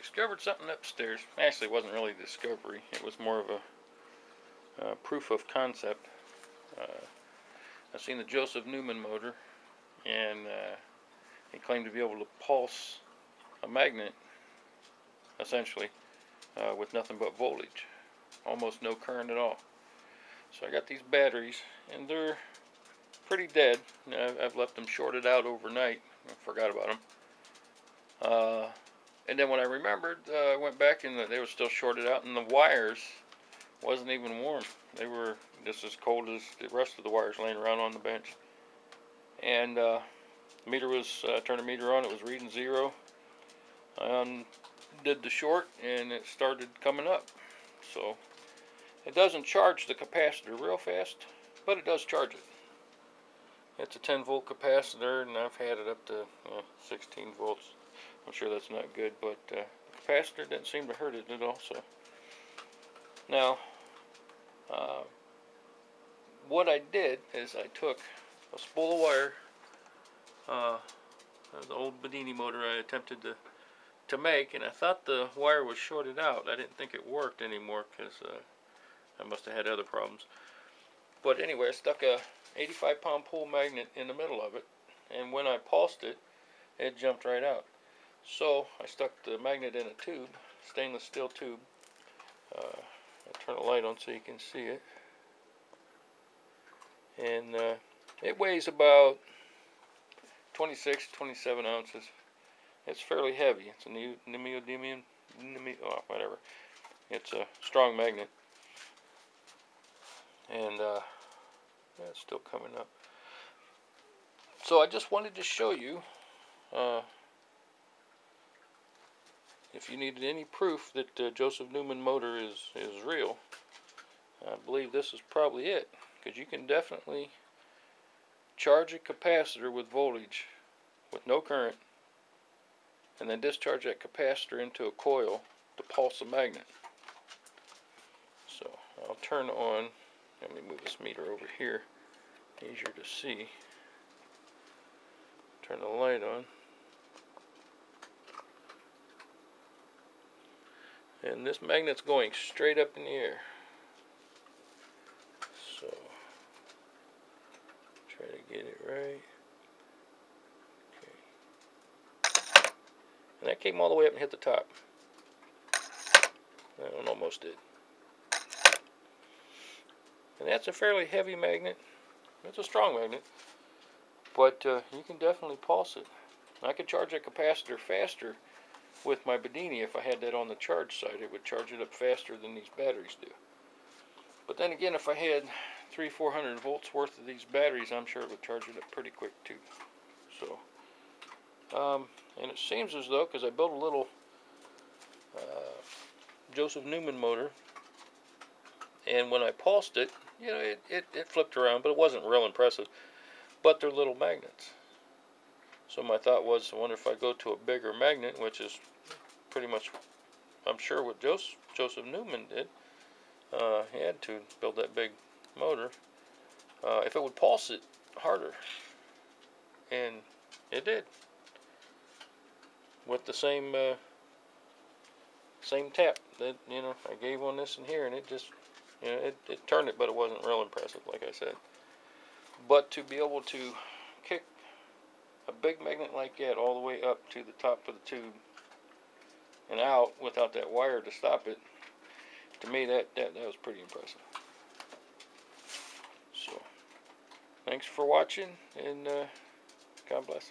discovered something upstairs. Actually, it wasn't really a discovery. It was more of a proof of concept. I've seen the Joseph Newman motor, and he claimed to be able to pulse a magnet, essentially, with nothing but voltage. Almost no current at all. So I got these batteries, and they're pretty dead. I've left them shorted out overnight. I forgot about them. And then when I remembered, I went back and they were still shorted out, and the wires wasn't even warm. They were just as cold as the rest of the wires laying around on the bench. And the meter was, turned the meter on, it was reading 0. I undid the short, and it started coming up. So it doesn't charge the capacitor real fast, but it does charge it. It's a 10-volt capacitor, and I've had it up to 16 volts. I'm sure that's not good, but the capacitor didn't seem to hurt it at all. So now, what I did is I took a spool of wire, the old Bedini motor I attempted to make, and I thought the wire was shorted out. I didn't think it worked anymore because I must have had other problems. But anyway, I stuck a 85-pound pull magnet in the middle of it, and when I pulsed it, it jumped right out. So I stuck the magnet in a tube, stainless steel tube. I'll turn the light on so you can see it. And it weighs about 26, 27 ounces. It's fairly heavy. It's a neodymium, whatever. It's a strong magnet. And it's still coming up. So I just wanted to show you, if you needed any proof that Joseph Newman motor is real, I believe this is probably it. Because you can definitely charge a capacitor with voltage with no current, and then discharge that capacitor into a coil to pulse a magnet. So I'll turn on, let me move this meter over here, easier to see. Turn the light on. And this magnet's going straight up in the air. So try to get it right. Okay. And that came all the way up and hit the top. That one almost did. And that's a fairly heavy magnet. It's a strong magnet. But you can definitely pulse it. I could charge a capacitor faster with my Bedini. If I had that on the charge side, it would charge it up faster than these batteries do. But then again, if I had 300-400 volts worth of these batteries, I'm sure it would charge it up pretty quick too. So, and it seems as though, because I built a little Joseph Newman motor, and when I pulsed it, you know, it flipped around, but it wasn't real impressive. But they're little magnets. So my thought was, I wonder if I go to a bigger magnet, which is pretty much, I'm sure, what Joseph Newman did. He had to build that big motor. If it would pulse it harder. And it did. With the same tap. That, you know, I gave one this in here, and it just, you know, it turned it, but it wasn't real impressive, like I said. But to be able to kick a big magnet like that all the way up to the top of the tube and out without that wire to stop it, to me that was pretty impressive. So, thanks for watching, and God bless.